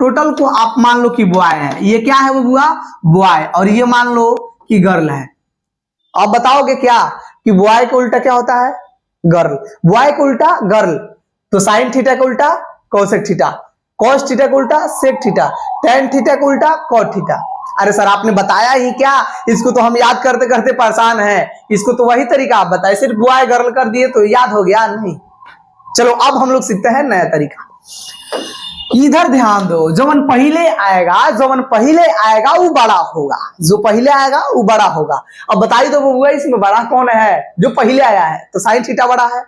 Total को आप मान लो कि बॉय है, ये क्या है वो बुआ बॉय, और ये मान लो कि गर्ल है। अब बताओगे क्या कि बॉय का उल्टा क्या होता है गर्ल, बॉय का उल्टा गर्ल, तो साइन थीटा का उल्टा कोसेक थीटा, कॉस थीटा का उल्टा सेक थीटा, टेन थीटा का उल्टा कॉट थीटा। अरे सर आपने बताया ही क्या, इसको तो हम याद करते करते परेशान हैं, इसको तो वही तरीका आप बताए, सिर्फ बॉय गर्ल कर दिए तो याद हो गया नहीं। चलो अब हम लोग सीखते हैं नया तरीका। इधर ध्यान दो, जवन पहले आएगा वो बड़ा होगा, जो पहले आएगा वो बड़ा होगा। अब बताइए तो बबुआ इसमें बड़ा कौन है, जो पहले आया है, तो साइन थीटा बड़ा है।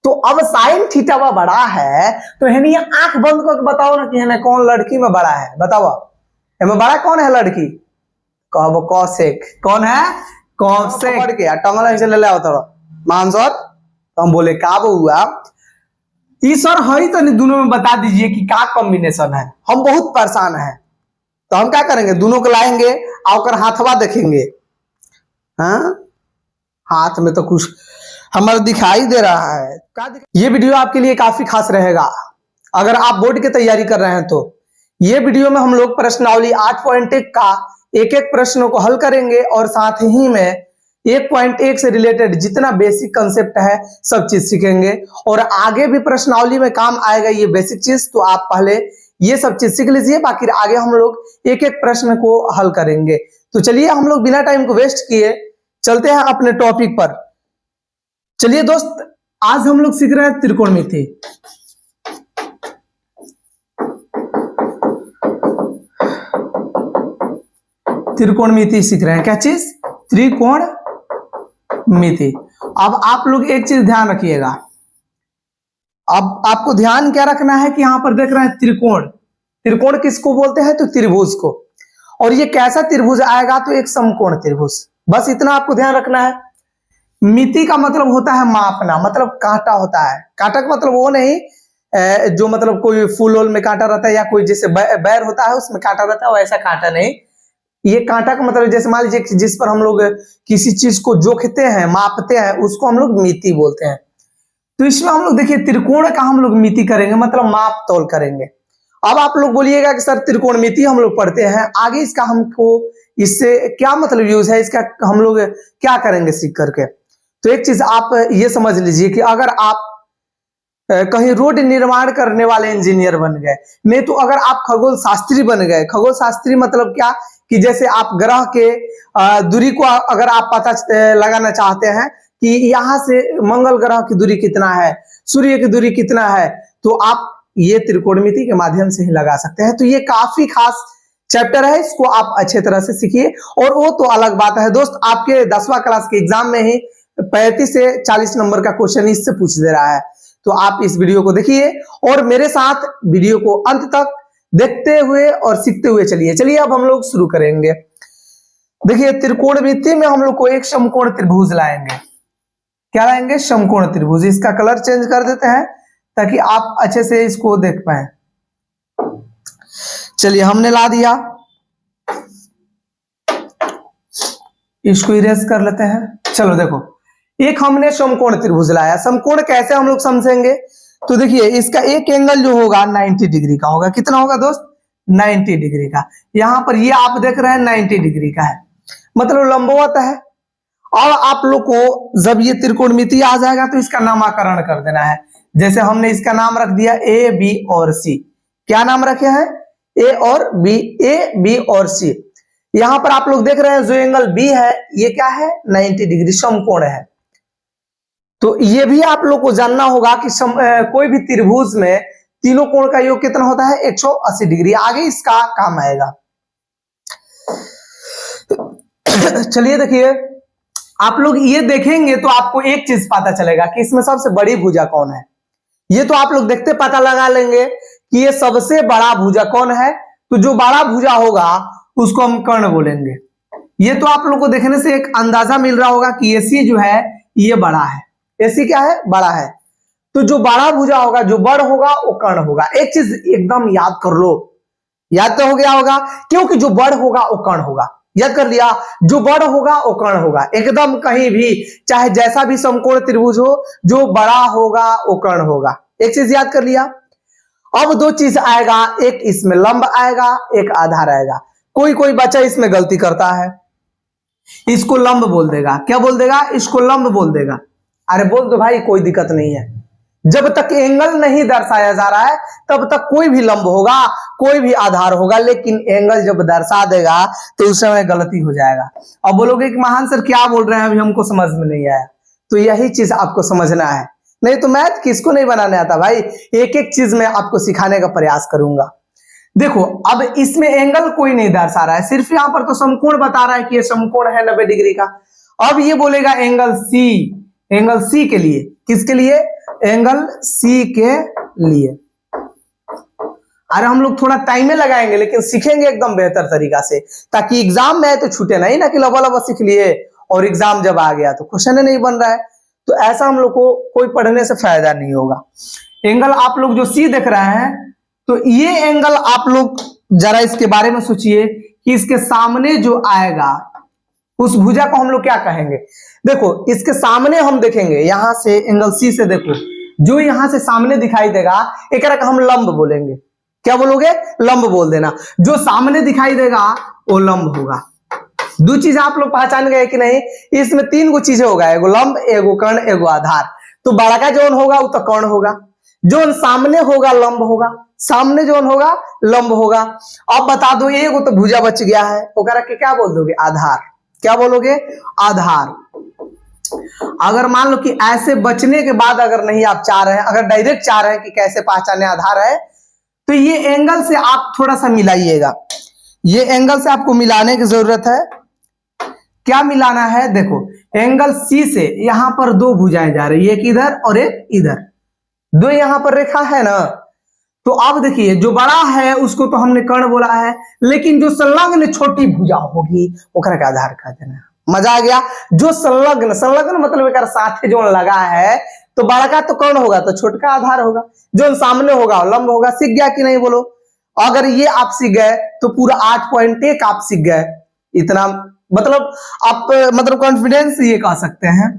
तो अब साइन थीटा बड़ा है तो है आंख बंद करके बताओ ना कि है कौन लड़की में बड़ा है, बताओ हमें बड़ा कौन है लड़की, कहो कौशिक, कौन है कौशिक पकड़ के टंगल ऐसे ले आओ थोड़ा मान सर। तो हम बोले का हुआ ई सर है तो नहीं, दोनों में बता दीजिए कि क्या कॉम्बिनेशन है, हम बहुत परेशान हैं। तो हम क्या करेंगे, दोनों को लाएंगे और हाथवा देखेंगे। हाँ हाथ में तो कुछ हमारा दिखाई दे रहा है। ये वीडियो आपके लिए काफी खास रहेगा अगर आप बोर्ड की तैयारी कर रहे हैं। तो ये वीडियो में हम लोग प्रश्नावली 8.1 का एक एक प्रश्नों को हल करेंगे और साथ ही में 1.1 से रिलेटेड जितना बेसिक कंसेप्ट है सब चीज सीखेंगे, और आगे भी प्रश्नावली में काम आएगा ये बेसिक चीज। तो आप पहले ये सब चीज सीख लीजिए, बाकी आगे हम लोग एक एक प्रश्न को हल करेंगे। तो चलिए हम लोग बिना टाइम को वेस्ट किए चलते हैं अपने टॉपिक पर। चलिए दोस्त आज हम लोग सीख रहे हैं त्रिकोणमिति। त्रिकोणमिति सीख रहे हैं, क्या चीज, त्रिकोणमिति। अब आप लोग एक चीज ध्यान रखिएगा, अब आपको ध्यान क्या रखना है कि यहां पर देख रहे हैं त्रिकोण, त्रिकोण किसको बोलते हैं तो त्रिभुज को, और ये कैसा त्रिभुज आएगा तो एक समकोण त्रिभुज, बस इतना आपको ध्यान रखना है। मिति का मतलब होता है मापना, मतलब कांटा होता है, कांटा का मतलब वो नहीं जो मतलब कोई फूल वूल में कांटा रहता है या कोई जैसे बैर होता है उसमें कांटा रहता है वैसा कांटा नहीं। ये कांटा का मतलब जैसे मान लीजिए जिस पर हम लोग किसी चीज को जोखते हैं मापते हैं उसको हम लोग मिति बोलते हैं। तो इसमें हम लोग देखिए त्रिकोण का हम लोग मिति करेंगे, मतलब माप तोल करेंगे। अब आप लोग बोलिएगा कि सर त्रिकोणमिति हम लोग पढ़ते हैं, आगे इसका हमको इससे क्या मतलब यूज है, इसका हम लोग क्या करेंगे सीख करके। तो एक चीज आप ये समझ लीजिए कि अगर आप कहीं रोड निर्माण करने वाले इंजीनियर बन गए, नहीं तो अगर आप खगोल शास्त्री बन गए, खगोल शास्त्री मतलब क्या कि जैसे आप ग्रह के दूरी को अगर आप पता लगाना चाहते हैं कि यहाँ से मंगल ग्रह की दूरी कितना है, सूर्य की दूरी कितना है, तो आप ये त्रिकोणमिति के माध्यम से ही लगा सकते हैं। तो ये काफी खास चैप्टर है, इसको आप अच्छे तरह से सीखिए। और वो तो अलग बात है दोस्त, आपके 10वां क्लास के एग्जाम में ही 35 से 40 नंबर का क्वेश्चन इससे पूछ दे रहा है। तो आप इस वीडियो को देखिए और मेरे साथ वीडियो को अंत तक देखते हुए और सीखते हुए चलिए। चलिए अब हम लोग शुरू करेंगे। देखिए त्रिकोणमिति में हम लोग को एक समकोण त्रिभुज लाएंगे। क्या लाएंगे, समकोण त्रिभुज। इसका कलर चेंज कर देते हैं ताकि आप अच्छे से इसको देख पाए। चलिए हमने ला दिया, इसको इरेज कर लेते हैं। चलो देखो एक हमने समकोण त्रिभुज लाया। समकोण कैसे हम लोग समझेंगे, तो देखिए इसका एक एंगल जो होगा 90 डिग्री का होगा। कितना होगा दोस्त, 90 डिग्री का। यहां पर ये आप देख रहे हैं 90 डिग्री का है, मतलब लंबवत है। और आप लोग को जब ये त्रिकोणमिति आ जाएगा तो इसका नामकरण कर देना है। जैसे हमने इसका नाम रख दिया ए बी और सी। क्या नाम रखे हैं, ए और बी, ए बी और सी। यहां पर आप लोग देख रहे हैं जो एंगल बी है ये क्या है, 90 डिग्री समकोण है। तो ये भी आप लोग को जानना होगा कि कोई भी त्रिभुज में तीनों कोण का योग कितना होता है, 180 डिग्री। आगे इसका काम आएगा। चलिए देखिए आप लोग ये देखेंगे तो आपको एक चीज पता चलेगा कि इसमें सबसे बड़ी भुजा कौन है। ये तो आप लोग देखते पता लगा लेंगे कि ये सबसे बड़ा भुजा कौन है। तो जो बड़ा भुजा होगा उसको हम कर्ण बोलेंगे। ये तो आप लोग को देखने से एक अंदाजा मिल रहा होगा कि AC जो है ये बड़ा है। AC क्या है, बड़ा है। तो जो बड़ा भुजा होगा, जो बड़ होगा वो कर्ण होगा। एक चीज एकदम याद कर लो, याद तो हो गया होगा, क्योंकि जो बड़ होगा वो कर्ण होगा। याद कर लिया, जो बड़ होगा वो कर्ण होगा। एकदम कहीं भी चाहे जैसा भी समकोण त्रिभुज हो, जो बड़ा होगा वो कर्ण होगा। एक चीज याद कर लिया। अब दो चीज आएगा, एक इसमें लंब आएगा, एक आधार आएगा। कोई कोई बच्चा इसमें गलती करता है, इसको लंब बोल देगा। क्या बोल देगा? इसको लंब बोल देगा। अरे बोल दो भाई, कोई दिक्कत नहीं है। जब तक एंगल नहीं दर्शाया जा रहा है तब तक कोई भी लंब होगा, कोई भी आधार होगा, लेकिन एंगल जब दर्शा देगा तो उस समय गलती हो जाएगा। अब बोलोगे कि महान सर क्या बोल रहे हैं, अभी हमको समझ में नहीं आया। तो यही चीज आपको समझना है, नहीं तो मैथ किसको नहीं बनाने आता भाई। एक एक चीज में आपको सिखाने का प्रयास करूंगा। देखो अब इसमें एंगल कोई नहीं दर्शा रहा है, सिर्फ यहां पर तो समकोण बता रहा है कि ये समकोण है 90 डिग्री का। अब ये बोलेगा एंगल सी, एंगल सी के लिए, किसके लिए? एंगल सी के लिए। अरे हम लोग थोड़ा टाइम में लगाएंगे लेकिन सीखेंगे एकदम बेहतर तरीका से, ताकि एग्जाम में आए तो छूटे नहीं ना कि लबा लबा सीख लिए और एग्जाम जब आ गया तो क्वेश्चन नहीं बन रहा है। तो ऐसा हम लोग को कोई पढ़ने से फायदा नहीं होगा। एंगल आप लोग जो सी देख रहे हैं, तो ये एंगल आप लोग जरा इसके बारे में सोचिए कि इसके सामने जो आएगा उस भुजा को हम लोग क्या कहेंगे। देखो इसके सामने हम देखेंगे, यहां से एंगल सी से देखो, जो यहां से सामने दिखाई देगा एक हम लंब बोलेंगे। क्या बोलोगे? लंब बोल देना। जो सामने दिखाई देगा वो लंब होगा। दो चीज आप लोग पहचान गए कि नहीं? इसमें तीन गो चीजें होगा, एगो लंब, एगो कर्ण, एगो आधार। तो बड़ा का जोन होगा वो तो कर्ण होगा, जोन सामने होगा लंब होगा, सामने जोन होगा लंब होगा। अब बता दो एगो तो भुजा बच गया है, ओकरा के क्या बोल दोगे? आधार। क्या बोलोगे? आधार। अगर मान लो कि ऐसे बचने के बाद अगर नहीं आप चाह रहे हैं, अगर डायरेक्ट चाह रहे हैं कि कैसे पहचाने आधार है, तो ये एंगल से आप थोड़ा सा मिलाइएगा। ये एंगल से आपको मिलाने की जरूरत है। क्या मिलाना है? देखो एंगल सी से यहां पर दो भुजाएं जा रही है, एक इधर और एक इधर, दो यहां पर रेखा है ना। तो अब देखिए जो बड़ा है उसको तो हमने कर्ण बोला है, लेकिन जो संलग्न छोटी भुजा होगी ओकरा का आधार कह देना। मजा आ गया? जो संलग्न, संलग्न मतलब एक साथे जो लगा है, तो बड़ा का तो कर्ण होगा तो छोटका आधार होगा, जो सामने होगा लंब होगा। सीख गया कि नहीं बोलो? अगर ये आप सीख गए तो पूरा 8.1 आप सीख गए। इतना मतलब आप मतलब कॉन्फिडेंस ये कह सकते हैं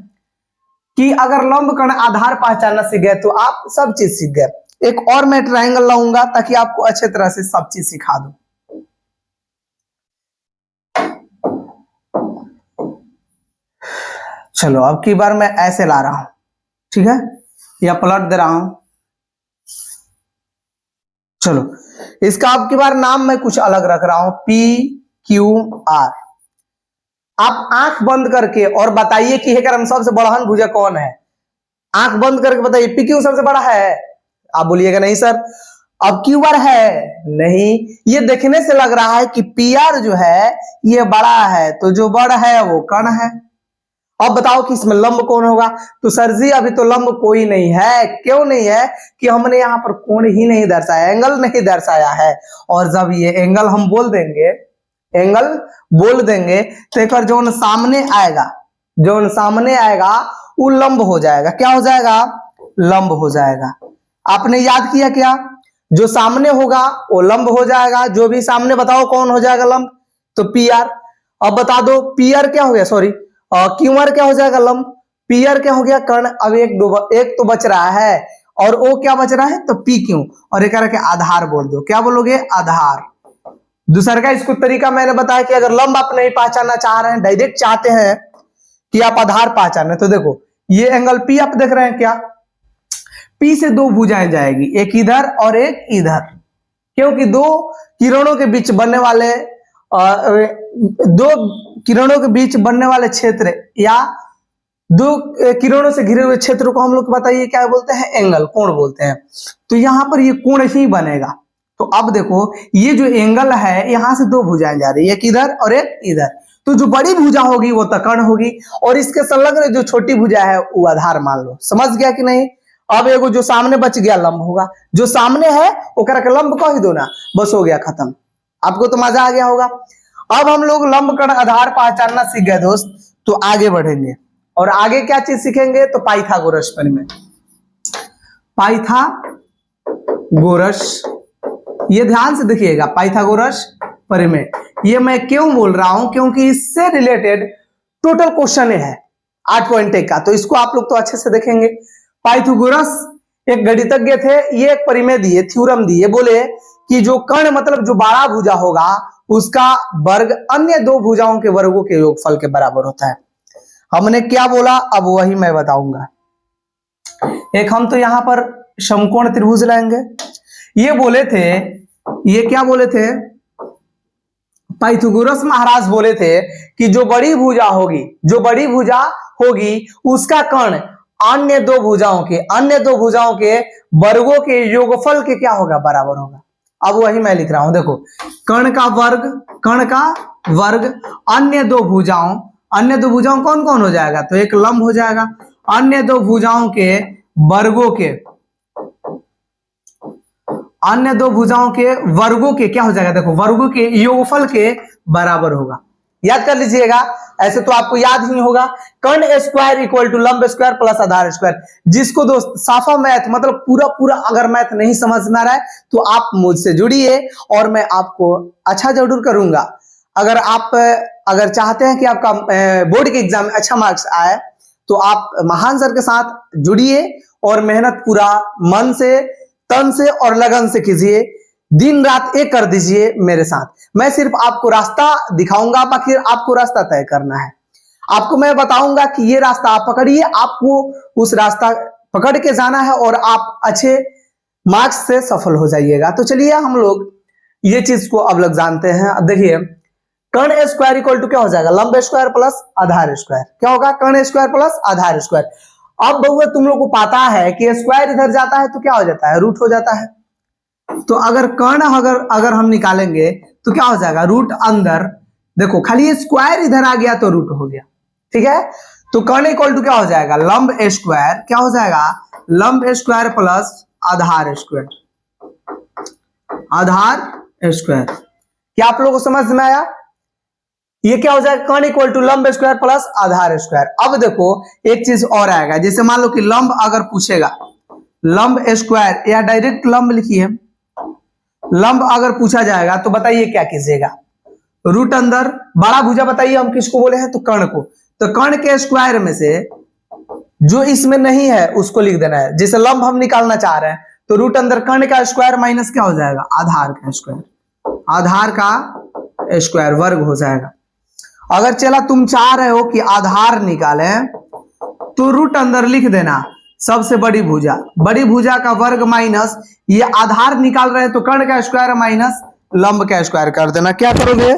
कि अगर लंब कर्ण आधार पहचानना सीख गए तो आप सब चीज सीख गए। एक और मैं ट्रायंगल लाऊंगा ताकि आपको अच्छे तरह से सब चीज सिखा दूं। चलो अब की बार मैं ऐसे ला रहा हूं, ठीक है, या पलट दे रहा हूं। चलो इसका अब की बार नाम मैं कुछ अलग रख रहा हूं, PQR। आप आंख बंद करके और बताइए कि हेकर सबसे बड़हन भुजा कौन है। आंख बंद करके बताइए PQ सबसे बड़ा है। आप बोलिएगा नहीं सर। अब QR है नहीं, ये देखने से लग रहा है कि PR जो है ये बड़ा है, तो जो बड़ा है वो कर्ण है। अब बताओ कि इसमें लंब कौन होगा? तो सर जी अभी तो लंब कोई नहीं है। क्यों नहीं है? कि हमने यहाँ पर कोण ही नहीं दर्शाया, एंगल नहीं दर्शाया है। और जब ये एंगल हम बोल देंगे, एंगल बोल देंगे तो एक जो सामने आएगा, जो सामने आएगा वो लंब हो जाएगा। क्या हो जाएगा? लंब हो जाएगा। आपने याद किया क्या? जो सामने होगा वो लंब हो जाएगा। जो भी सामने बताओ कौन हो जाएगा लंब? तो PR। अब बता दो PR क्या हो गया, सॉरी QR क्या हो जाएगा? लंब। PR क्या हो गया? कर्ण। अब एक तो बच रहा है, और O क्या बच रहा है? तो PQ। और एक के आधार बोल दो। क्या बोलोगे? आधार। दूसरा का इसको तरीका मैंने बताया कि अगर लंब आप नहीं पहचानना चाह रहे हैं, डायरेक्ट चाहते हैं कि आप आधार पहचाने, तो देखो ये एंगल P आप देख रहे हैं क्या? P से दो भुजाएं जाएगी, एक इधर और एक इधर, क्योंकि दो किरणों के बीच बनने वाले क्षेत्र या दो किरणों से घिरे हुए क्षेत्र को हम लोग बताइए क्या बोलते हैं? एंगल, कोण बोलते हैं। तो यहां पर ये कोण ही बनेगा। तो अब देखो ये जो एंगल है, यहां से दो भुजाएं जा रही है, एक इधर और एक इधर। तो जो बड़ी भुजा होगी वो तो कर्ण होगी, और इसके संलग्न जो छोटी भुजा है वो आधार मान लो। समझ गया कि नहीं? अब एगो जो सामने बच गया लंब होगा, जो सामने है ओकरा के लंब कह दो ना, बस हो गया खत्म। आपको तो मजा आ गया होगा। अब हम लोग लंब कर्ण आधार पहचानना सीख गए दोस्त, तो आगे बढ़ेंगे और आगे क्या चीज सीखेंगे? तो पाइथागोरस प्रमेय। पाइथागोरस, ये ध्यान से देखिएगा, पाइथागोरस प्रमेय। ये मैं क्यों बोल रहा हूं? क्योंकि इससे रिलेटेड टोटल क्वेश्चन है 8.1 का, तो इसको आप लोग तो अच्छे से देखेंगे। पाइथागोरस एक गणितज्ञ थे, ये एक परिमेय दिए, थ्योरम दिए, बोले कि जो कर्ण मतलब जो बड़ा भुजा होगा उसका वर्ग अन्य दो भुजाओं के वर्गों के योगफल के बराबर होता है। हमने क्या बोला अब वही मैं बताऊंगा। एक हम तो यहां पर समकोण त्रिभुज लेंगे। ये बोले थे, ये क्या बोले थे, पाइथागोरस महाराज बोले थे कि जो बड़ी भुजा होगी उसका कर्ण अन्य दो भुजाओं के वर्गों के योगफल के क्या होगा, बराबर होगा। अब वही मैं लिख रहा हूं, देखो कर्ण का वर्ग अन्य दो भुजाओं कौन कौन हो जाएगा, तो एक लंब हो जाएगा, अन्य दो भुजाओं के वर्गों के क्या हो जाएगा, देखो वर्गों के योगफल के बराबर होगा। याद कर लीजिएगा, ऐसे तो आपको याद ही होगा, कर्ण स्क्वायर इक्वल टू लंब स्क्वायर प्लस आधार स्क्वायर। जिसको दोस्त साफा मैथ मतलब पूरा अगर मैथ नहीं समझ में आ रहा है तो आप मुझसे जुड़िए और मैं आपको अच्छा जरूर करूंगा। अगर चाहते हैं कि आपका बोर्ड के एग्जाम में अच्छा मार्क्स आए तो आप महान सर के साथ जुड़िए और मेहनत पूरा मन से, तन से और लगन से कीजिए, दिन रात एक कर दीजिए मेरे साथ। मैं सिर्फ आपको रास्ता दिखाऊंगा, बाकी आपको रास्ता तय करना है। आपको मैं बताऊंगा कि ये रास्ता आप पकड़िए, आपको उस रास्ता पकड़ के जाना है और आप अच्छे मार्क्स से सफल हो जाइएगा। तो चलिए हम लोग ये चीज को अब लग जानते हैं। अब देखिए कर्ण स्क्वायर इक्वल टू क्या हो जाएगा, लंब स्क्वायर प्लस आधार स्क्वायर। क्या होगा, कर्ण स्क्वायर प्लस आधार स्क्वायर। अब बहुआ तुम लोग को पता है कि स्क्वायर इधर जाता है तो क्या हो जाता है, रूट हो जाता है। तो अगर कर्ण अगर हम निकालेंगे तो क्या हो जाएगा, रूट अंदर, देखो खाली स्क्वायर इधर आ गया तो रूट हो गया, ठीक है। तो कर्ण इक्वल टू क्या हो जाएगा, लंब स्क्वायर, क्या हो जाएगा, लंब स्क्वायर प्लस आधार स्क्वायर। क्या आप लोगों को समझ में आया? ये क्या हो जाएगा, कर्ण इक्वल टू लंब स्क्वायर प्लस आधार स्क्वायर। अब देखो एक चीज और आएगा, जैसे मान लो कि लंब अगर पूछेगा, लंब स्क्वायर या डायरेक्ट लंब लिखिए, लंब अगर पूछा जाएगा तो बताइए क्या कीजिएगा, रूट अंदर, बड़ा भुजा बताइए हम किसको बोले हैं, तो कर्ण को। तो कर्ण के स्क्वायर में से जो इसमें नहीं है उसको लिख देना है। जैसे लंब हम निकालना चाह रहे हैं तो रूट अंदर कर्ण का स्क्वायर माइनस क्या हो जाएगा, आधार का स्क्वायर वर्ग हो जाएगा। अगर चला तुम चाह रहे हो कि आधार निकालें तो रूट अंदर लिख देना सबसे बड़ी भुजा का वर्ग माइनस, ये आधार निकाल रहे हैं तो कर्ण का स्क्वायर माइनस लंब का स्क्वायर कर देना। क्या करोगे,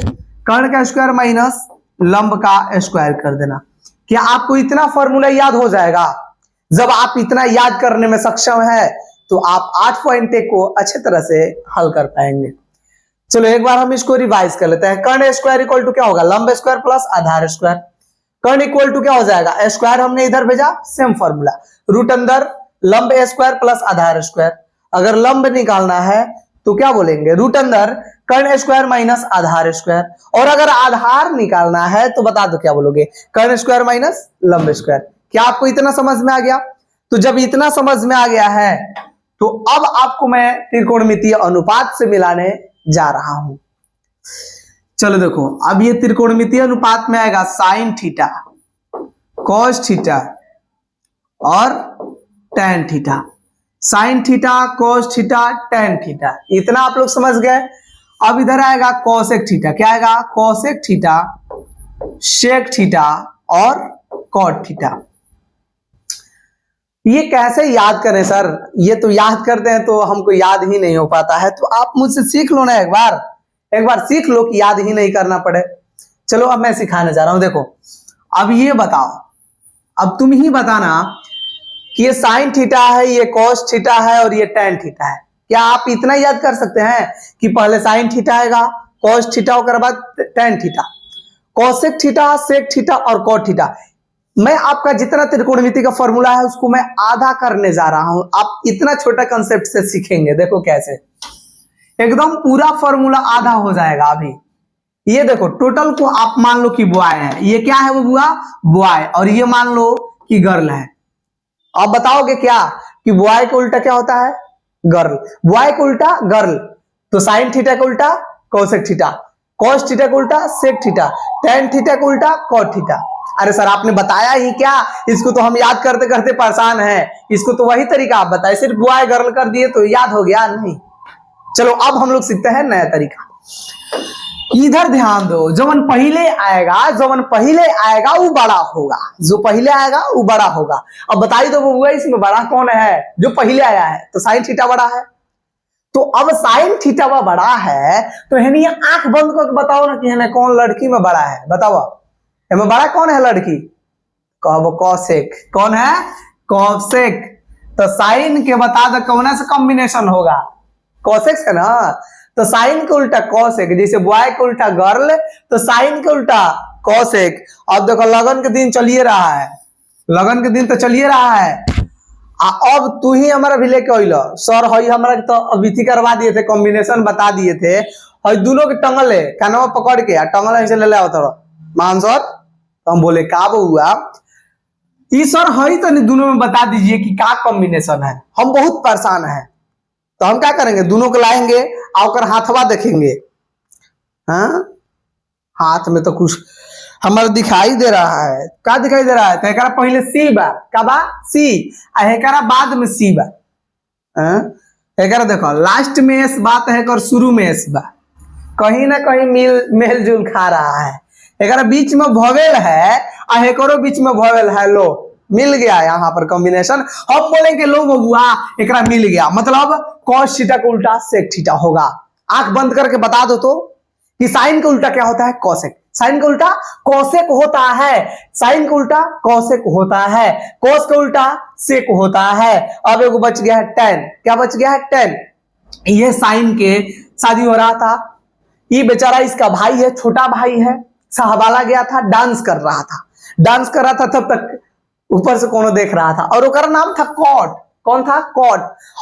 कर्ण का स्क्वायर माइनस लंब का स्क्वायर कर देना। क्या आपको इतना फॉर्मूला याद हो जाएगा? जब आप इतना याद करने में सक्षम है तो आप 8.1 को अच्छे तरह से हल कर पाएंगे। चलो एक बार हम इसको रिवाइज कर लेते हैं। कर्ण स्क्वायर इक्वल टू क्या होगा, लंब स्क्वायर प्लस आधार स्क्वायर। कर्ण इक्वल टू क्या हो जाएगा, स्क्वायर हमने इधर भेजा, सेम फॉर्मूला, रूट अंदर लंब स्क्वायर प्लस आधार स्क्वायर। अगर लंब निकालना है तो क्या बोलेंगे, रूट अंदर कर्ण स्क्वायर माइनस आधार स्क्वायर। और अगर आधार निकालना है तो बता दो क्या बोलोगे, कर्ण स्क्वायर माइनस लंब स्क्वायर। क्या आपको इतना समझ में आ गया? तो जब इतना समझ में आ गया है तो अब आपको मैं त्रिकोणमितीय अनुपात से मिलाने जा रहा हूं। चलो देखो, अब ये त्रिकोणमितीय अनुपात में आएगा साइन थीटा, कॉस थीटा और tan theta. Sine theta, cos theta, tan theta, इतना आप लोग समझ गए। अब इधर आएगा कॉसेक थीटा। क्या आएगा, कॉसेक थीटा, सेक थीटा और कॉट थीटा। ये कैसे याद करें सर, ये तो याद करते हैं तो हमको याद ही नहीं हो पाता है। तो आप मुझसे सीख लो ना, एक बार सीख लो कि याद ही नहीं करना पड़े। चलो अब मैं सिखाने जा रहा हूं। देखो अब ये बताओ, अब तुम ही बताना कि ये साइन थीटा है, ये कॉस थीटा है और ये टेन थीटा है। क्या आप इतना याद कर सकते हैं कि पहले साइन थीटा आएगा, कॉस थीटा और बाद tan theta, cosec theta, sec theta और कॉट थीटा। मैं आपका जितना त्रिकोणमिति का फॉर्मूला है उसको मैं आधा करने जा रहा हूं। आप इतना छोटा कंसेप्ट से सीखेंगे, देखो कैसे एकदम पूरा फॉर्मूला आधा हो जाएगा। अभी ये देखो, टोटल को आप मान लो कि बॉय है, ये क्या है वो बुआ, बॉय, और ये मान लो कि गर्ल है। अब बताओगे क्या कि बॉय का उल्टा क्या होता है, गर्ल। बॉय का उल्टा गर्ल, तो साइन थीटा का उल्टा कोसेक थीटा, कॉस थीटा का उल्टा सेक थीटा, टेन थीटा का उल्टा कॉट थीटा। अरे सर आपने बताया ही क्या, इसको तो हम याद करते करते परेशान हैं, इसको तो वही तरीका आप बताए, सिर्फ बॉय गर्ल कर दिए तो याद हो गया नहीं। चलो अब हम लोग सीखते हैं नया तरीका। इधर ध्यान दो, जवन पहले आएगा वो बड़ा होगा, जो पहले आएगा वो बड़ा होगा। अब बताइए तो बबुआ इसमें बड़ा कौन है? जो पहले आया है, तो साइन थीटा बड़ा है। तो अब साइन थीटा बड़ा है तो है आंख बंद करके बताओ ना कि है कौन लड़की में बड़ा है, बताओ इसमें बड़ा कौन है लड़की? कहो कौशिक। कौन है? कौशिक। तो साइन के बता दो कौन सा कॉम्बिनेशन होगा? कौशिक है ना। तो साइन के उल्टा कौशिक, जैसे बॉय के उल्टा गर्ल तो साइन के उल्टा कौशिक। अब देखो लगन के दिन चलिए रहा है, लगन के दिन तो चलिए रहा है। अब तू ही हमारा भी लेके अइलो सर, हई हमारा तो अभिथी करवा दिए थे, कॉम्बिनेशन बता दिए थे, हई दोनों के टंगल है कानवा पकड़ के टंगल ऐसे ले ले मान सर। तो हम बोले का हुआ ई सर हई तो नहीं, दोनों में बता दीजिए कि क्या कॉम्बिनेशन है, हम बहुत परेशान हैं। तो हम क्या करेंगे, दोनों को लाएंगे आकर हाथवा देखेंगे। हाँ हाथ में तो कुछ हमारा दिखाई दे रहा है, क्या दिखाई दे रहा है? तो एकरा पहले सी बा, का बा सी, एकरा बाद में सी बा। एकरा देखो लास्ट में एस बात है और शुरू में एस बा, कहीं ना कहीं मेल जुल खा रहा है। एकरा बीच में भवेल है और एकरो बीच में भवेल है, लो मिल गया यहाँ पर कॉम्बिनेशन। हम बोलेंगे लो बबुआ एकरा मिल गया, मतलब कॉस थीटा का उल्टा सेक थीटा होगा। आंख बंद करके बता दो तो कि साइन का उल्टा क्या होता है? कॉसेक। साइन का उल्टा कॉसेक होता है, साइन का उल्टा कॉसेक होता है, कॉस का उल्टा सेक होता है। अब एगो बच गया है टेन। क्या बच गया है? टेन। ये साइन के शादी हो रहा था, ये बेचारा इसका भाई है, छोटा भाई है, साहबाला गया था, डांस कर रहा था, तब तक ऊपर से कोनो देख रहा था और उसका नाम था कॉट। कौन था? कॉट।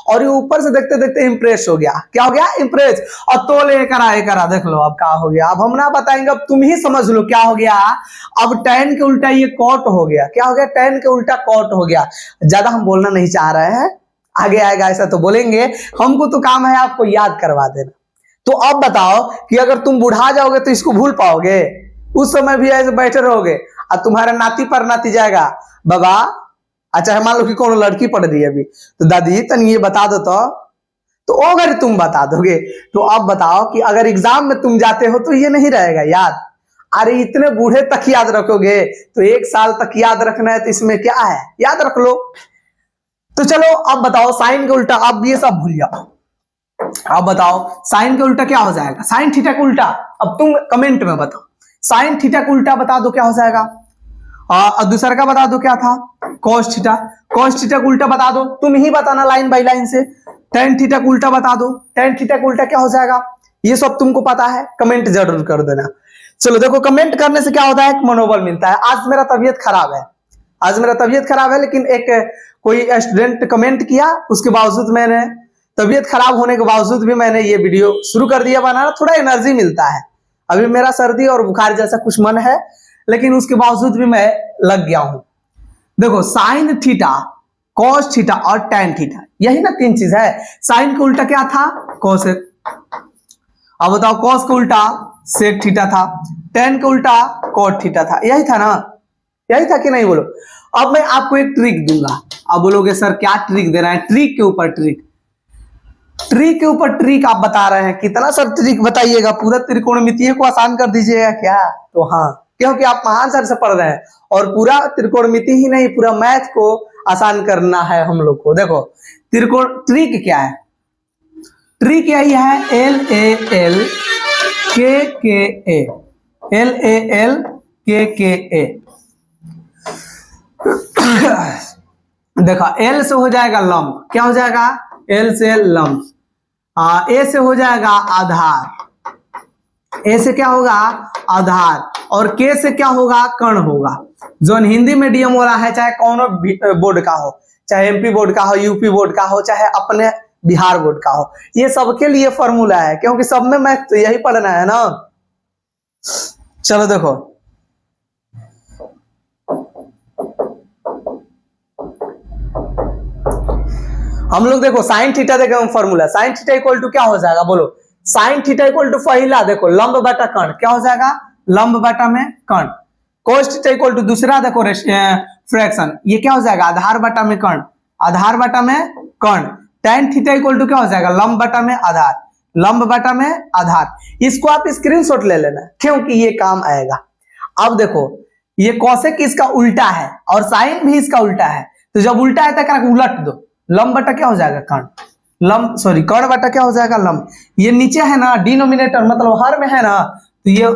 और ये ऊपर से देखते देखते इंप्रेस हो गया। क्या हो गया? इंप्रेस। और तो ले करा देख लो अब क्या हो गया। अब हम ना बताएंगे, अब तुम ही समझ लो क्या हो गया। अब टैन के उल्टा ये कॉट हो गया। क्या हो गया? टैन के उल्टा कॉट हो गया। ज्यादा हम बोलना नहीं चाह रहे हैं, आगे आएगा ऐसा तो बोलेंगे, हमको तो काम है आपको याद करवा देना। तो अब बताओ कि अगर तुम बुढ़ा जाओगे तो इसको भूल पाओगे? उस समय भी ऐसे बैठे रहोगे और तुम्हारा नाती पर नाती जाएगा, बाबा अच्छा मान लो कि कौन लड़की पढ़ रही है अभी, तो दादी तन ये बता दो तो अगर तुम बता दोगे तो अब बताओ कि अगर एग्जाम में तुम जाते हो तो ये नहीं रहेगा याद। अरे इतने बूढ़े तक याद रखोगे तो 1 साल तक याद रखना है, तो इसमें क्या है, याद रख लो। तो चलो अब बताओ साइन के उल्टा, अब ये सब भूल जाओ। अब बताओ साइन के उल्टा क्या हो जाएगा? साइन थीटा का उल्टा, अब तुम कमेंट में बताओ साइन थीटा का उल्टा बता दो क्या हो जाएगा। और दूसरा का बता दो क्या था? Cos theta. कॉस थीटा का उल्टा बता दो, तुम ही बताना लाइन बाय लाइन से। टेन थीटा का उल्टा बता दो, टेन थीटा का उल्टा क्या हो जाएगा? ये सब तुमको पता है, कमेंट जरूर कर देना। चलो देखो कमेंट करने से क्या होता है, एक मनोबल मिलता है। आज मेरा तबीयत खराब है, लेकिन एक कोई स्टूडेंट कमेंट किया, उसके बावजूद मैंने तबीयत खराब होने के बावजूद भी मैंने ये वीडियो शुरू कर दिया बनाना। थोड़ा एनर्जी मिलता है, अभी मेरा सर्दी और बुखार जैसा कुछ मन है, लेकिन उसके बावजूद भी मैं लग गया हूं। देखो साइन थीटा, कॉस थीटा और टैन थीटा, यही ना 3 चीज है। साइन का उल्टा क्या था? कॉसेक। अब बताओ कॉस का उल्टा सेक थीटा था, टैन का उल्टा कॉट थीटा था, यही था ना? यही था कि नहीं बोलो? अब मैं आपको एक ट्रिक दूंगा। अब बोलोगे सर क्या ट्रिक दे रहे हैं? ट्रिक के ऊपर ट्रिक, ट्रिक के ऊपर ट्रिक आप बता रहे हैं। कितना सर ट्रिक बताइएगा? पूरा त्रिकोणमितीय को आसान कर दीजिएगा क्या? तो हाँ, क्योंकि आप महान सर से पढ़ रहे हैं और पूरा त्रिकोणमिति ही नहीं पूरा मैथ को आसान करना है हम लोग को। देखो त्रिकोण ट्रिक क्या है? ट्रिक यही है LAL KKA, LAL KKA। देखो L से हो जाएगा लंब, क्या हो जाएगा? L से लंब। A से हो जाएगा आधार, A से क्या होगा? आधार। और K से क्या होगा? कर्ण होगा। जो हिंदी मीडियम वाला है, चाहे कौन बोर्ड का हो, चाहे MP बोर्ड का हो, UP बोर्ड का हो, चाहे अपने बिहार बोर्ड का हो, ये सबके लिए फॉर्मूला है, क्योंकि सब में मैथ तो यही पढ़ना है ना। चलो देखो हम लोग देखो साइन थीटा देखेंगे formula. Sine theta equal to क्या हो जाएगा बोलो? साइन थीटा इक्वल टू पहला देखो लंब बटा कर्ण, क्या हो जाएगा? लंब बटा में कर्ण। cos थीटा इक्वल टू दूसरा देखो फ्रैक्शन, ये क्या हो जाएगा आधार बटा में कर्ण, आधार बटा में कर्ण। tan थीटा इक्वल टू क्या हो जाएगा लंब बटा में आधार, लंब बटा में आधार। इसको आप स्क्रीनशॉट ले लेना क्योंकि ये काम आएगा। अब देखो ये कोसेक इसका उल्टा है और साइन भी इसका उल्टा है, तो जब उल्टा है तो उलट दो, लंब बटा क्या हो जाएगा कर्ण, लंब सॉरी कर्ण बटा क्या हो जाएगा लंब। ये नीचे है ना डिनोमिनेटर मतलब हर में है ना, तो ये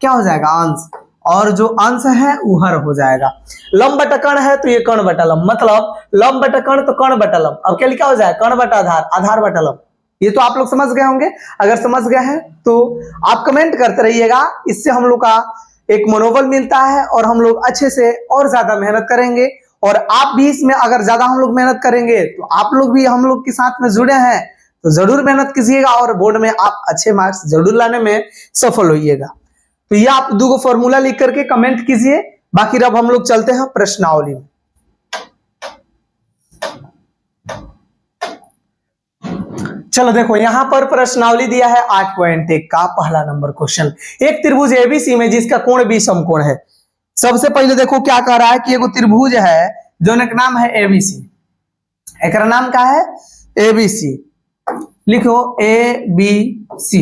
क्या हो जाएगा अंश, और जो अंश है वो हर हो जाएगा। लंब बटा कर्ण है तो ये कर्ण बटा लंब, मतलब लंब बटा कर्ण तो कर्ण बटा लंब। अब क्या लिखा हो जाएगा कर्ण बटा आधार, आधार बटा लंब। ये तो आप लोग समझ गए होंगे, अगर समझ गए हैं तो आप कमेंट करते रहिएगा, इससे हम लोग का एक मनोबल मिलता है और हम लोग अच्छे से और ज्यादा मेहनत करेंगे। और आप भी इसमें अगर ज्यादा हम लोग मेहनत करेंगे तो आप लोग भी हम लोग के साथ में जुड़े हैं तो जरूर मेहनत कीजिएगा और बोर्ड में आप अच्छे मार्क्स जरूर लाने में सफल होइएगा। तो ये आप दो फॉर्मूला लिख करके कमेंट कीजिए। बाकी अब हम लोग चलते हैं प्रश्नावली में। चलो देखो यहां पर प्रश्नावली दिया है 8.1 का पहला नंबर क्वेश्चन। एक त्रिभुज एबीसी में जिसका कोण बी समकोण है। सबसे पहले देखो क्या कह रहा है कि एगो त्रिभुज है जो एक नाम है एबीसी, एक नाम का है एबीसी, लिखो एबीसी।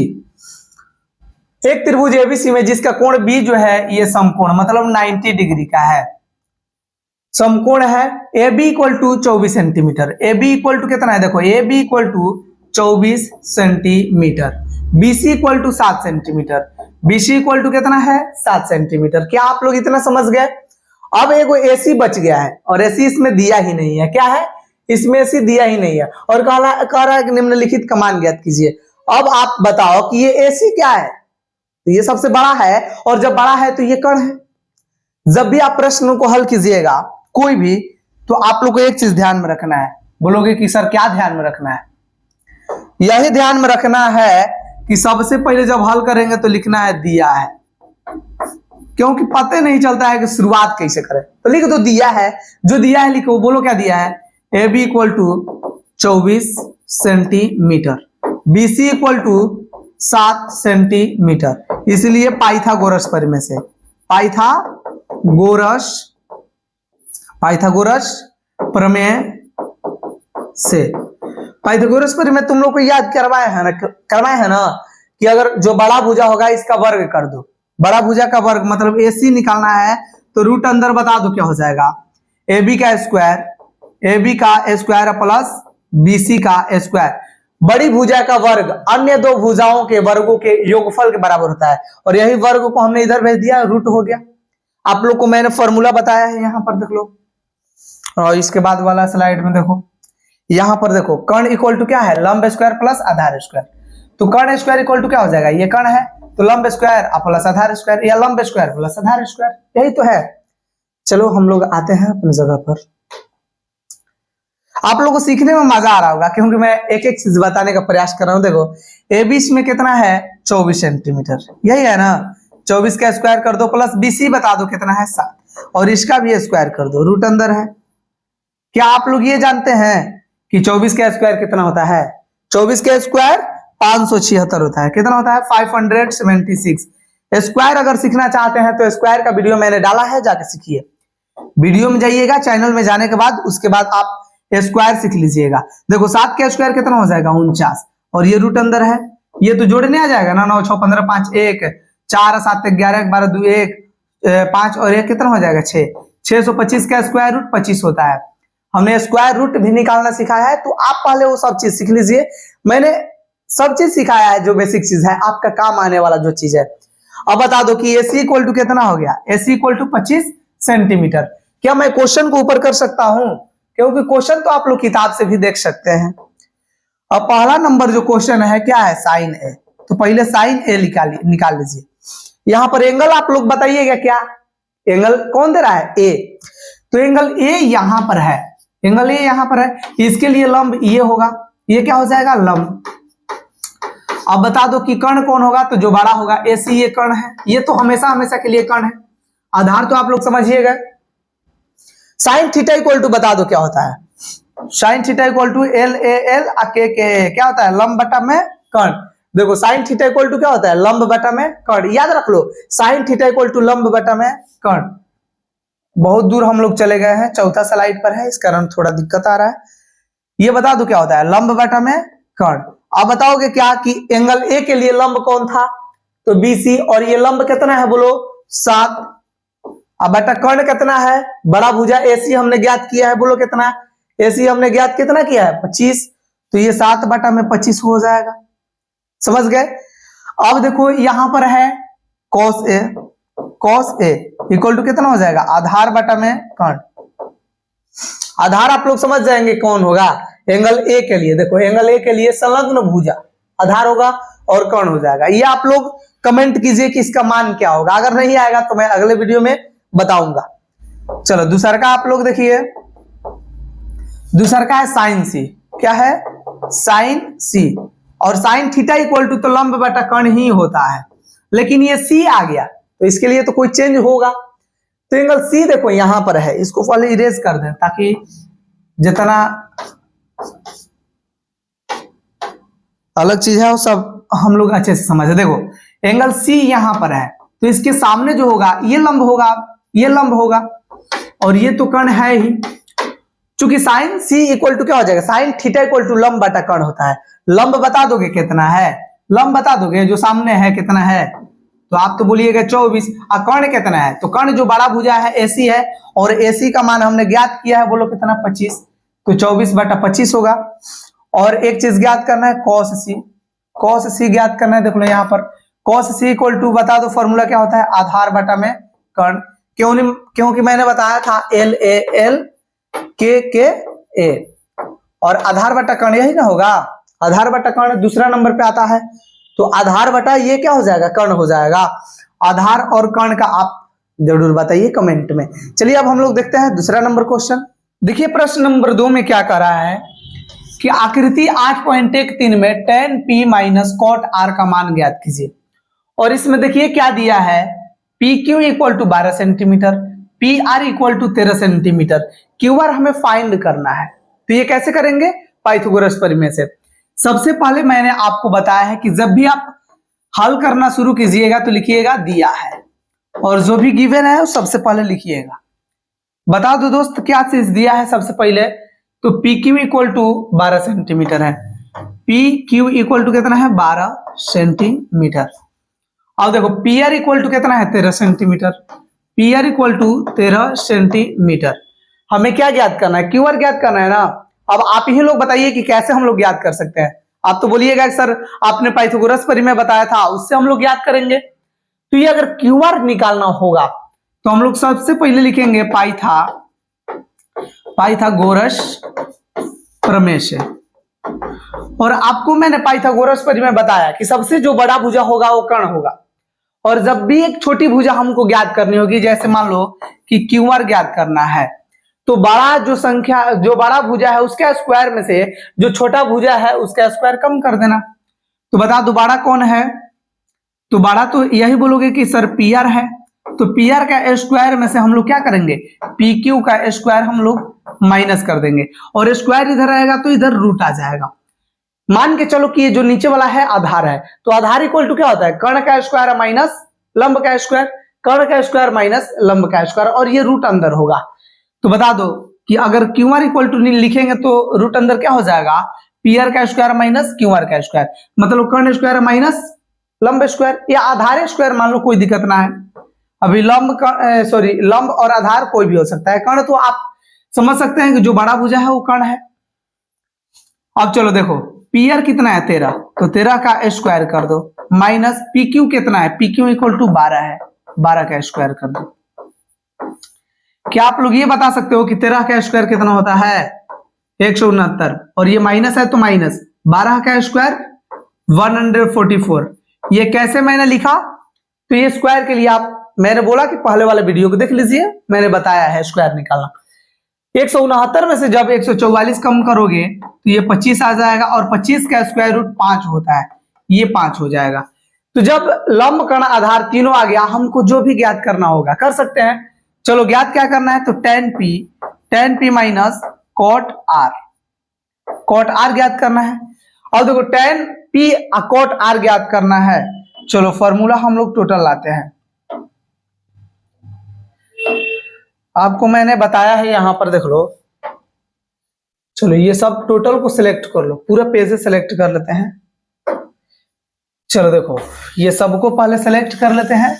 एक त्रिभुज एबीसी में जिसका कोण बी जो है ये समकोण मतलब 90 डिग्री का है, समकोण है। A B equal to 24 centimetre, A B equal to कितना है देखो A B equal to 24 centimetre, BC equal to 7 centimetre, BC equal to कितना है 7 सेंटीमीटर। क्या आप लोग इतना समझ गए? अब एगो एसी बच गया है और एसी इसमें दिया ही नहीं है, क्या है इसमें एसी दिया ही नहीं है और कह रहा है कि निम्नलिखित का मान ज्ञात कीजिए। अब आप बताओ कि ये एसी क्या है, तो ये सबसे बड़ा है और जब बड़ा है तो ये कर्ण है। जब भी आप प्रश्न को हल कीजिएगा कोई भी, तो आप लोग को एक चीज ध्यान में रखना है। बोलोगे कि सर क्या ध्यान में रखना है? यही ध्यान में रखना है कि सबसे पहले जब हल करेंगे तो लिखना है दिया है, क्योंकि पता नहीं चलता है कि शुरुआत कैसे करें। तो लिख दो दिया है, जो दिया है लिखो। बोलो क्या दिया है, A B equal to 24 centimetre, B C equal to 7 centimetre, इसलिए पाइथागोरस प्रमेय से, पाइथागोरस प्रमेय से, पाइथागोरस प्रमेय तुम लोग को याद करवाए है ना कि अगर जो बड़ा भुजा होगा इसका वर्ग कर दो, बड़ा भुजा का वर्ग मतलब AC निकालना है तो रूट अंदर बता दो क्या हो जाएगा, AB का स्क्वायर, AB का स्क्वायर प्लस BC का स्क्वायर। बड़ी भुजा का वर्ग अन्य दो भुजाओं के वर्गों के योगफल के बराबर होता है और यही वर्ग को हमने इधर भेज दिया, रूट हो गया। आप लोग को मैंने फॉर्मूला बताया है, यहाँ पर देख लो। और इसके बाद वाला स्लाइड में देखो, यहाँ पर देखो कर्ण इक्वल टू क्या है लंब स्क्वायर प्लस आधार स्क्वायर। तो कर्ण स्क्वायर इक्वल टू क्या हो जाएगा, ये कर्ण है तो लंब स्क्वायर प्लस आधार स्क्वायर या लंब स्क्वायर प्लस आधार स्क्वायर, यही तो है। चलो हम लोग आते हैं अपनी जगह पर। आप लोगों को सीखने में मजा आ रहा होगा क्योंकि मैं एक एक चीज बताने का प्रयास कर रहा हूं। देखो ए बीच में कितना है 24 सेंटीमीटर, यही है ना, 24 का स्क्वायर कर दो प्लस BC बता दो कितना है 7 और इसका भी स्क्वायर कर दो, रूट अंदर है। क्या आप लोग ये जानते हैं कि 24 का स्क्वायर कितना होता है? 24 का स्क्वायर 576 होता है। कितना होता है 576। स्क्वायर अगर सीखना चाहते हैं तो स्क्वायर का वीडियो मैंने डाला है, जाके सीखिए। वीडियो में जाइएगा, चैनल में जाने के बाद उसके बाद आप स्क्वायर सीख लीजिएगा। देखो 7 का स्क्वायर कितना हो जाएगा 49 और ये रूट अंदर है, ये तो जोड़ने आ जाएगा ना, 9 6 15 5 1 4 7 11 12 2 1 5 और 1 कितना हो जाएगा 6। 625 का स्क्वायर रूट 25 होता है। हमने स्क्वायर रूट भी निकालना सिखाया है, तो आप पहले वो सब चीज सीख लीजिए। मैंने सब चीज सिखाया है जो बेसिक चीज है, आपका काम आने वाला जो चीज है। अब बता दो कि AC इक्वल टू कितना हो गया, AC इक्वल टू 25 सेंटीमीटर। क्या मैं क्वेश्चन को ऊपर कर सकता हूं? क्योंकि क्वेश्चन तो आप लोग किताब से भी देख सकते हैं। अब पहला नंबर जो क्वेश्चन है क्या है साइन ए, तो पहले साइन ए निकाल लीजिए। यहां पर एंगल आप लोग बताइएगा, क्या एंगल कौन दे रहा है ए, तो एंगल ए यहां पर है, एंगल ए यहां पर है, इसके लिए लंब ये होगा, ये क्या हो जाएगा लंब। अब बता दो कि कर्ण कौन होगा, तो जो बड़ा होगा AC ये कर्ण है, ये तो हमेशा हमेशा के लिए कर्ण है। आधार तो आप लोग समझिएगा। साइन थीटा इक्वल टू बता दो क्या होता है, sine theta equal to LAL के क्या होता है लंब बटा में कर्ण। देखो साइन थीटा इक्वल टू क्या होता है, लंब बटा में कर्ण, याद रख लो साइन थीटा इक्वल टू लंब बटा में कर्ण। बहुत दूर हम लोग चले गए हैं, चौथा स्लाइड पर है, इस कारण थोड़ा दिक्कत आ रहा है। ये बता दो क्या होता है, लंब बटा में कर्ण। अब बताओगे क्या कि एंगल ए के लिए लंब कौन था, तो BC, और ये लंब कितना है बोलो 7। अब बटा कर्ण कितना है, बड़ा भुजा AC हमने ज्ञात किया है, बोलो कितना, AC हमने ज्ञात कितना किया है 25, तो ये 7 बटा में 25 हो जाएगा। समझ गए। अब देखो यहां पर है cos A इक्वल टू कितना हो जाएगा, आधार बटा में कर्ण। आधार आप लोग समझ जाएंगे कौन होगा, एंगल ए के लिए। देखो एंगल ए के लिए संलग्न भुजा आधार होगा और कर्ण हो जाएगा। ये आप लोग कमेंट कीजिए कि इसका मान क्या होगा, अगर नहीं आएगा तो मैं अगले वीडियो में बताऊंगा। चलो दूसरा का आप लोग देखिए, दूसरा का है साइन सी। क्या है, साइन सी, और साइन थीटा इक्वल टू तो लंब बटा कर्ण ही होता है, लेकिन ये सी आ गया तो इसके लिए तो कोई चेंज होगा। तो एंगल सी देखो यहां पर है, इसको पहले इरेज कर दें ताकि जितना अलग चीज है वो सब हम लोग अच्छे से समझे। देखो एंगल सी यहां पर है, तो इसके सामने जो होगा ये लंब होगा, ये लंब होगा, और ये तो कर्ण है ही। चूंकि साइन सी इक्वल टू क्या हो जाएगा, साइन थीटा इक्वल टू लंब बटा कर्ण होता है। लंब बता दोगे कितना है, लंब बता दोगे जो सामने है कितना है, तो आप तो बोलिएगा 24। और कर्ण कितना है, तो कर्ण जो बड़ा भुजा है AC है, और AC का मान हमने ज्ञात किया है, बोलो कितना 25, तो 24 बटा 25 होगा। और एक चीज ज्ञात करना है cos C ज्ञात करना है। देख लो यहाँ पर cos C इक्वल टू बता दो फॉर्मूला क्या होता है, आधार बटा में कर्ण। क्योंकि मैंने बताया था LAL KA, और आधार बटा कर्ण यही ना होगा, आधार बटा कर्ण दूसरा नंबर पे आता है, तो आधार बटा ये क्या हो जाएगा, कर्ण हो जाएगा। आधार और कर्ण का आप जरूर बताइए कमेंट में। चलिए अब हम लोग देखते हैं दूसरा नंबर क्वेश्चन। देखिए प्रश्न नंबर 2 में क्या कर रहा है कि आकृति 8.13 में tan P minus cot R का मान ज्ञात कीजिए। और इसमें देखिए क्या दिया है, PQ equal to 12 centimetre, PR equal to 13 centimetre, QR हमें फाइंड करना है। तो ये कैसे करेंगे, पाइथागोरस प्रमेय से। सबसे पहले मैंने आपको बताया है कि जब भी आप हल करना शुरू कीजिएगा तो लिखिएगा दिया है, और जो भी गिवन है वो सबसे पहले लिखिएगा। बता दो दोस्त क्या चीज दिया है सबसे पहले, तो PQ इक्वल टू 12 सेंटीमीटर है, PQ इक्वल टू कितना है 12 सेंटीमीटर। अब देखो PR इक्वल टू कितना है 13 centimetre, PR equal to 13 centimetre. हमें क्या ज्ञात करना है, QR ज्ञात करना है ना। अब आप ही लोग बताइए कि कैसे हम लोग याद कर सकते हैं। आप तो बोलिएगा सर आपने पाइथागोरस प्रमेय बताया था उससे हम लोग याद करेंगे। तो ये अगर QR निकालना होगा तो हम लोग सबसे पहले लिखेंगे पाइथागोरस प्रमेय से। और आपको मैंने पाइथागोरस प्रमेय बताया कि सबसे जो बड़ा भुजा होगा वो कर्ण होगा, और जब भी एक छोटी भुजा हमको ज्ञात करनी होगी, जैसे मान लो कि QR ज्ञात करना है, तो बड़ा जो बड़ा भुजा है उसके स्क्वायर में से जो छोटा भुजा है उसका स्क्वायर कम कर देना। तो बता दो बड़ा कौन है, तो बड़ा तो यही बोलोगे कि सर PR है, तो PR का स्क्वायर में से हम लोग क्या करेंगे, PQ का स्क्वायर हम लोग माइनस कर देंगे, और स्क्वायर इधर आएगा तो इधर रूट आ जाएगा। मान के चलो कि ये जो नीचे वाला है आधार है, तो आधार इक्वल टू क्या होता है, कर्ण का स्क्वायर माइनस लंब का स्क्वायर, कर्ण का स्क्वायर माइनस लंब का स्क्वायर, और ये रूट अंदर होगा। तो बता दो कि अगर QR इक्वल टू लिखेंगे तो रूट अंदर क्या हो जाएगा, PR का स्क्वायर माइनस QR का स्क्वायर, मतलब कर्ण स्क्वायर माइनस लंब स्क्वायर, या आधार स्क्वायर मान लो, कोई दिक्कत ना है। अभी लंब और आधार कोई भी हो सकता है, कर्ण तो आप समझ सकते हैं कि जो बड़ा भुजा है वो कर्ण है। अब चलो देखो PR कितना है 13, तो 13 का स्क्वायर कर दो, माइनस PQ कितना है, PQ इक्वल टू 12 है, 12 का स्क्वायर कर दो। क्या आप लोग ये बता सकते हो कि 13 का स्क्वायर कितना होता है 169, और ये माइनस है तो माइनस 12 का स्क्वायर 144। ये कैसे मैंने लिखा, तो ये स्क्वायर के लिए आप, मैंने बोला कि पहले वाले वीडियो को देख लीजिए, मैंने बताया है स्क्वायर निकालना। 169 में से जब 144 कम करोगे तो ये 25 आ जाएगा, और 25 का स्क्वायर रूट 5 होता है, ये 5 हो जाएगा। तो जब लंब कर्ण आधार तीनों आ गया, हमको जो भी ज्ञात करना होगा कर सकते हैं। चलो ज्ञात क्या करना है, तो tan P minus cot R ज्ञात करना है। और देखो tan पी कॉट आर ज्ञात करना है। चलो फॉर्मूला हम लोग टोटल लाते हैं। आपको मैंने बताया है यहां पर देख लो। चलो ये सब टोटल को सिलेक्ट कर लो, पूरा पेज से सिलेक्ट कर लेते हैं। चलो देखो ये सबको पहले सिलेक्ट कर लेते हैं।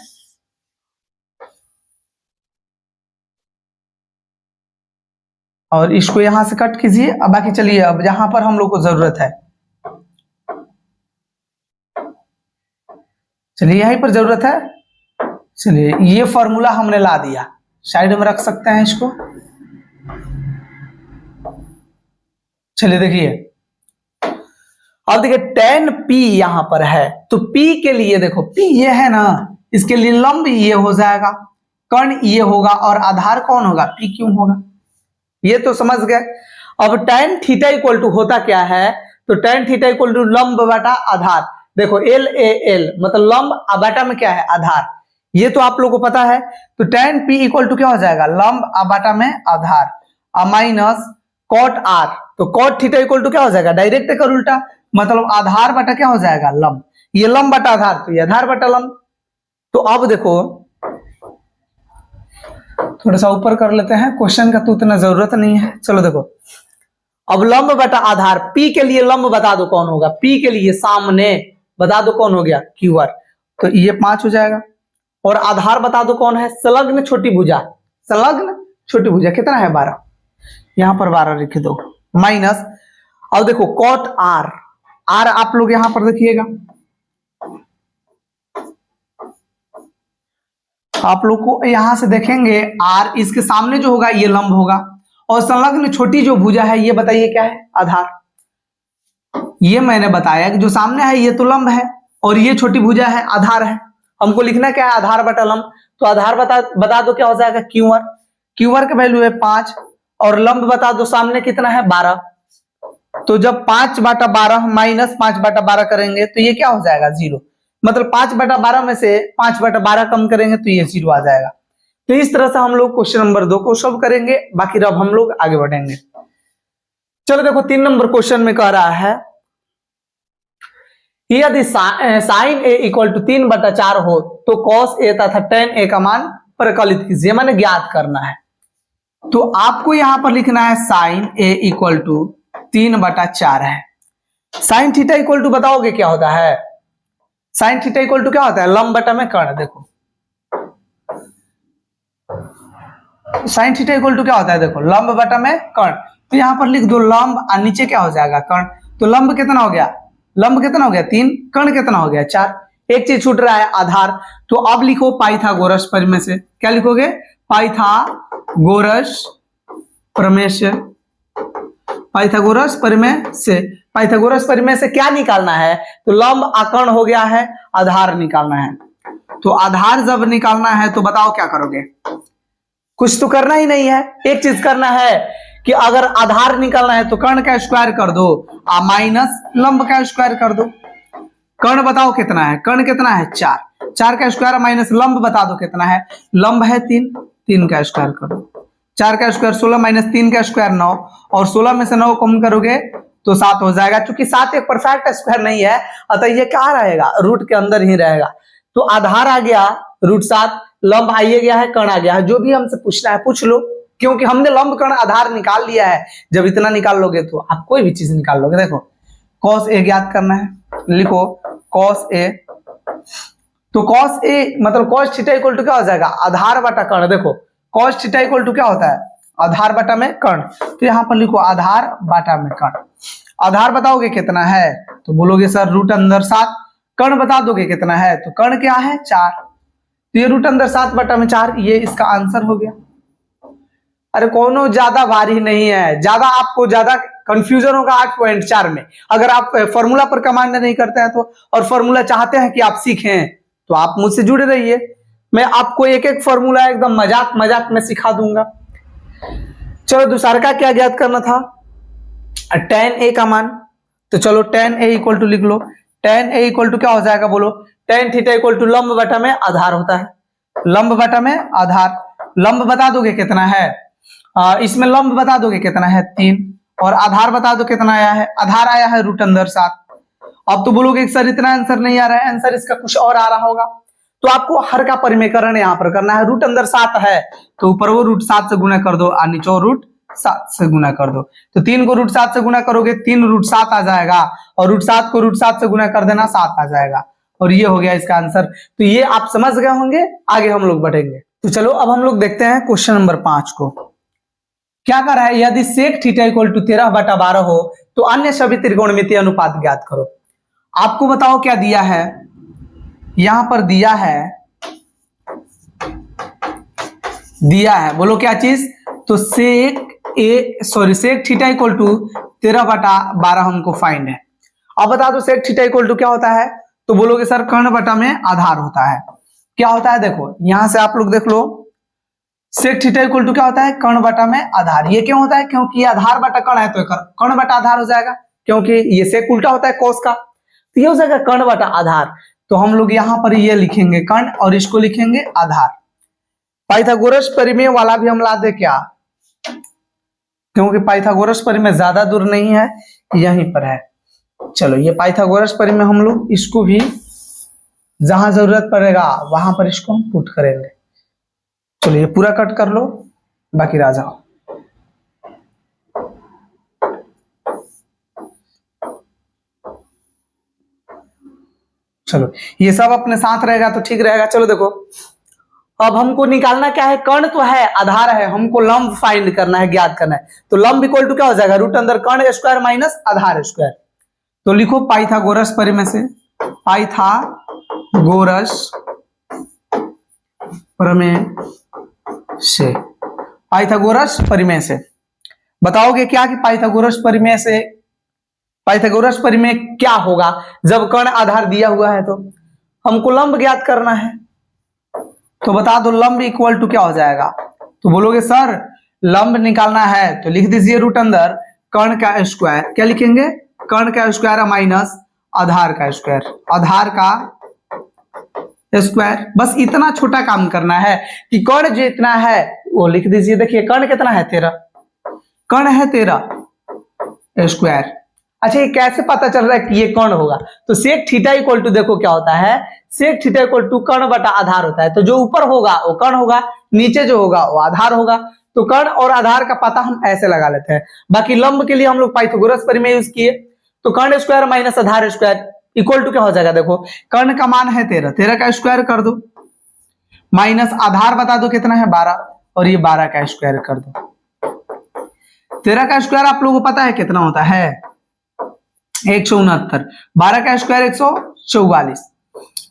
और इसको यहां से कट कीजिए। अब बाकी चलिए अब जहां पर हम लोग को जरूरत है, चलिए यहीं पर जरूरत है। चलिए ये फॉर्मूला हमने ला दिया, साइड में रख सकते हैं इसको। चलिए देखिए, अब देखिए tan p यहां पर है, तो p के लिए देखो p ये है ना, इसके लिए लंब ये हो जाएगा, कर्ण ये होगा और आधार कौन होगा, p क्यों होगा, ये तो समझ गए। अब tan थीटा इक्वल टू होता क्या है, तो tan थीटा इक्वल टू लंब बटा आधार। देखो एल ए एल मतलब लंब बटा में क्या है आधार, ये तो आप लोगों को पता है। तो tan p इक्वल टू क्या हो जाएगा, लंब बटा में आधार माइनस कॉट आर। तो कॉट थीटा इक्वल टू क्या हो जाएगा, डायरेक्ट कर उल्टा, मतलब आधार बटा क्या हो जाएगा लंब, ये लंब बटा आधार तो ये आधार बटा लंब। तो अब देखो थोड़ा सा ऊपर कर लेते हैं, क्वेश्चन का तो उतना जरूरत नहीं है। चलो देखो अब लंब बटा आधार, P के लिए लंब बता दो कौन होगा, P के लिए सामने बता दो कौन हो गया QR, तो ये 5 हो जाएगा। और आधार बता दो कौन है, संलग्न छोटी भुजा, संलग्न छोटी भुजा कितना है 12, यहां पर 12 लिख दो माइनस। अब देखो कॉट आर, आर आप लोग यहां पर देखिएगा, आप लोग को यहां से देखेंगे आर, इसके सामने जो होगा ये लंब होगा, और संलग्न छोटी जो भुजा है ये बताइए क्या है, आधार। ये मैंने बताया कि जो सामने है ये तो लंब है और ये छोटी भुजा है आधार है। हमको लिखना क्या है, आधार बटा लंब। तो आधार बता दो क्या हो जाएगा QR, QR का वैल्यू है 5 और लंब बता दो सामने कितना है 12। तो जब 5 बटा 12 माइनस 5 बटा 12 करेंगे तो ये क्या हो जाएगा 0, मतलब 5 बटा 12 में से 5 बटा 12 कम करेंगे तो ये 0 आ जाएगा। तो इस तरह से हम लोग क्वेश्चन नंबर 2 को सॉल्व करेंगे, बाकी अब हम लोग आगे बढ़ेंगे। चलो देखो 3 नंबर क्वेश्चन में कह रहा है यदि साइन ए इक्वल टू 3/4 हो तो कॉस ए तथा tan ए का मान परिकलित कीजिए, माने ज्ञात करना है। तो आपको यहां पर लिखना है साइन ए इक्वल टू 3/4 है। साइन थीटा इक्वल टू बताओगे क्या होता है, साइन थीटा इक्वल टू क्या होता है, लंब बटा में कर्ण। देखो साइन थीटा इक्वल टू क्या होता है, देखो लंब बटा में कर्ण। तो यहां पर लिख दो लंब और नीचे क्या हो जाएगा कर्ण। तो लंब कितना हो गया, लंब कितना हो गया 3, कर्ण कितना हो गया 4। एक चीज छूट रहा है आधार, तो अब लिखो पाइथागोरस प्रमेय से। क्या लिखोगे, पाइथागोरस प्रमेय से, पाइथागोरस प्रमेय से। पाइथागोरस प्रमेय से क्या निकालना है, तो लंब आकर्ण हो गया है, आधार निकालना है। तो आधार जब निकालना है तो बताओ क्या करोगे, कुछ तो करना ही नहीं है। एक चीज करना है कि अगर आधार निकालना है तो कर्ण का स्क्वायर कर दो माइनस लंब का स्क्वायर कर दो। कर्ण बताओ कितना है, कर्ण कितना है 4, 4 का स्क्वायर माइनस लंब बता दो कितना है, लंब है 3, 3 का स्क्वायर करो। 4 का स्क्वायर 16 माइनस 3 का स्क्वायर 9, और 16 में से 9 कम करोगे तो 7 हो जाएगा। क्योंकि 7 एक परफेक्ट स्क्वायर नहीं है, अतः ये क्या रहेगा, रूट के अंदर ही रहेगा। तो आधार आ गया √7, लंब आइए गया है, कर्ण आ गया है। जो भी हमसे पूछना है पूछ लो, क्योंकि हमने लंब कर्ण आधार निकाल लिया है। जब इतना निकाल लोगे तो आप कोई भी चीज निकाल लोगे। देखो cos A ज्ञात करना है, लिखो cos A। तो cos A मतलब cos थीटा इक्वल टू क्या हो जाएगा, आधार बटा कर्ण। देखो cos थीटा इक्वल टू क्या होता है, आधार बटा में कर्ण। तो यहाँ पर लिखो आधार बटा में कर्ण। आधार बताओगे कितना है, तो बोलोगे सर √7। कर्ण बता दोगे कितना है, तो कर्ण क्या है 4, तो ये √7 बटा में 4, ये इसका आंसर हो गया। अरे कोनो ज्यादा भारी नहीं है, ज्यादा आपको ज्यादा कंफ्यूजन होगा 8.4 में। अगर आप फॉर्मूला पर कमांड नहीं करते हैं तो, और फॉर्मूला चाहते हैं कि आप सीखें, तो आप मुझसे जुड़े रहिए। मैं आपको एक एक फॉर्मूला एकदम मजाक मजाक में सिखा दूंगा। चलो दूसरा का क्या ज्ञात करना था, tan A का मान। तो चलो tan A इक्वल टू लिख लो। tan A इक्वल टू क्या हो जाएगा बोलो, tan थीटा इक्वल टू लंब बटा में आधार होता है, लंब बटा में आधार। लंब बता दोगे कितना है, इसमें लंब बता दोगे कितना है 3, और आधार बता दो कितना आया है, आधार आया है √7। अब तो बोलोगे कि सर इतना आंसर नहीं आ रहा है, आंसर इसका कुछ और आ रहा होगा। तो आपको हर का परिमेयकरण यहाँ पर करना है। रूट अंदर 7 है तो ऊपर वो रूट 7 से गुना कर दो और नीचे रूट 7 से गुना कर दो। तो 3 को रूट 7 से गुना करोगे 3 रूट 7 आ जाएगा और रूट 7 को रूट 7 से गुना कर देना 7 आ जाएगा और ये हो गया इसका आंसर। तो ये आप समझ गए होंगे, आगे हम लोग बढ़ेंगे। तो चलो अब हम लोग देखते हैं क्वेश्चन नंबर 5 को। क्या कर रहा है, यदि सेक थीटा इक्वल टू 13/12 हो तो अन्य सभी त्रिकोणमितीय अनुपात ज्ञात करो। आपको बताओ क्या दिया है, यहां पर दिया है बोलो क्या चीज, तो सेक थीटा इक्वल टू 13/12 हमको फाइंड है। अब बता दो सेक थीटा इक्वल टू क्या होता है, तो बोलोगे सर कर्ण बटा में आधार होता है। क्या होता है देखो यहां से आप लोग देख लो, सेक थीटा इक्वल टू क्या होता है, कर्ण बटा में आधार। ये क्यों होता है, क्योंकि ये आधार बटा कर्ण है तो कर्ण बटा आधार हो जाएगा, क्योंकि ये सेक उल्टा होता है कोस का, तो ये हो जाएगा कर्ण बटा आधार। तो हम लोग यहां पर ये लिखेंगे कर्ण और इसको लिखेंगे आधार। पाइथागोरस परिमेय वाला भी हम ला दे क्या, क्योंकि पाइथागोरस परिमेय ज्यादा दूर नहीं है, यहीं पर है। चलो ये पाइथागोरस परिमेय हम लोग इसको भी जहां जरूरत पड़ेगा वहां पर इसको हम पुट करेंगे। चलो ये पूरा कट कर लो, बाकी रह जाओ। चलो ये सब अपने साथ रहेगा तो ठीक रहेगा। चलो देखो अब हमको निकालना क्या है, कर्ण तो है आधार है, हमको लंब फाइंड करना है, ज्ञात करना है। तो लंब इक्वल टू क्या हो जाएगा, रूट अंदर कर्ण स्क्वायर माइनस आधार स्क्वायर। तो लिखो पाइथागोरस परिमेय से, पाइथागोरस परिमेय से बताओगे क्या कि पाइथागोरस परिमेय क्या होगा जब कर्ण आधार दिया हुआ है। तो हमको लंब ज्ञात करना है, तो बता दो लंब इक्वल टू क्या हो जाएगा। तो बोलोगे सर लंब निकालना है तो लिख दीजिए रूट अंदर कर्ण का स्क्वायर, क्या लिखेंगे, कर्ण का स्क्वायर माइनस आधार का स्क्वायर, आधार का स्क्वायर। बस इतना छोटा काम करना है कि कर्ण जितना है वो लिख दीजिए। देखिए कर्ण कितना है 13, कर्ण है 13 स्क्वायर। अच्छा ये कैसे पता चल रहा है कि ये कर्ण होगा, तो सेक थीटा इक्वल टू देखो क्या होता है, सेक थीटा इक्वल टू कर्ण बटा आधार होता है। तो जो ऊपर होगा वो कर्ण होगा, नीचे जो होगा वो आधार होगा। तो कर्ण और आधार का पता हम ऐसे लगा लेते हैं। बाकी लंब के लिए हम लोग पाइथागोरस परिमेय यूज किए, तो कर्ण स्क्वायर माइनस आधार स्क्वायर इक्वल टू क्या हो जाएगा, देखो कर्ण का मान है 13, 13 का स्क्वायर कर दो माइनस आधार बता दो कितना है 12 और ये 12 का स्क्वायर कर दो। 13 का स्क्वायर आप लोगों को पता है कितना होता है 169, 12 का स्क्वायर 144,